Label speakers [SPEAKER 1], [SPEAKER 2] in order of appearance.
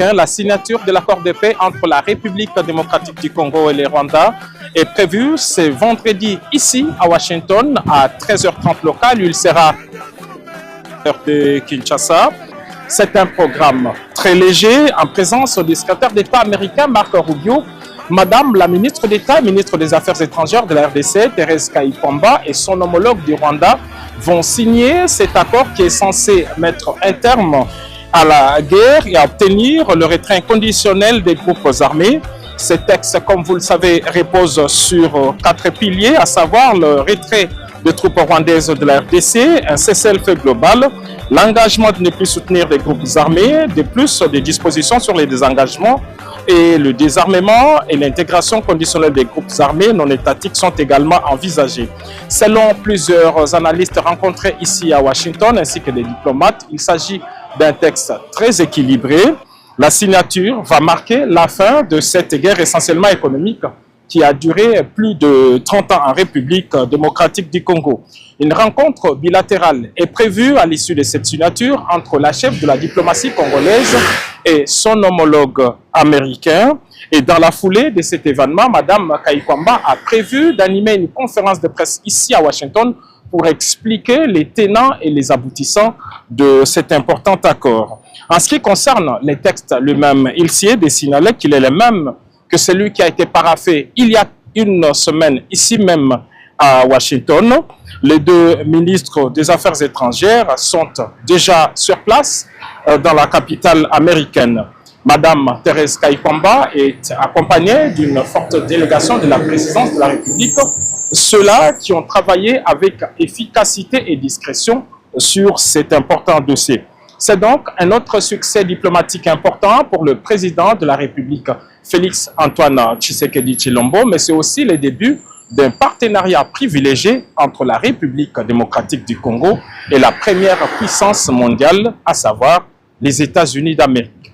[SPEAKER 1] La signature de l'accord de paix entre la République démocratique du Congo et le Rwanda est prévue ce vendredi ici à Washington à 13h30 local. Il sera de Kinshasa. C'est un programme très léger en présence du secrétaire d'État américain Marco Rubio, Madame la ministre d'État, ministre des Affaires étrangères de la RDC, Thérèse Kayikwamba, et son homologue du Rwanda vont signer cet accord qui est censé mettre un terme à la guerre et à obtenir le retrait inconditionnel des groupes armés. Ce texte, comme vous le savez, repose sur 4 piliers, à savoir le retrait des troupes rwandaises de la RDC, un cessez-le-feu global, l'engagement de ne plus soutenir des groupes armés, de plus des dispositions sur les désengagements et le désarmement et l'intégration conditionnelle des groupes armés non étatiques sont également envisagés. Selon plusieurs analystes rencontrés ici à Washington ainsi que des diplomates, il s'agit d'un texte très équilibré. La signature va marquer la fin de cette guerre essentiellement économique qui a duré plus de 30 ans en République démocratique du Congo. Une rencontre bilatérale est prévue à l'issue de cette signature entre la chef de la diplomatie congolaise et son homologue américain. Et dans la foulée de cet événement, Madame Kayikwamba a prévu d'animer une conférence de presse ici à Washington pour expliquer les tenants et les aboutissants de cet important accord. En ce qui concerne les textes lui-même, il s'y est de signaler qu'il est le même que celui qui a été paraphé il y a une semaine ici même à Washington. Les deux ministres des Affaires étrangères sont déjà sur place dans la capitale américaine. Madame Thérèse Kayikwamba est accompagnée d'une forte délégation de la présidence de la République, ceux-là qui ont travaillé avec efficacité et discrétion sur cet important dossier. C'est donc un autre succès diplomatique important pour le président de la République, Félix Antoine Tshisekedi Tshilombo, mais c'est aussi le début d'un partenariat privilégié entre la République démocratique du Congo et la première puissance mondiale, à savoir les États-Unis d'Amérique.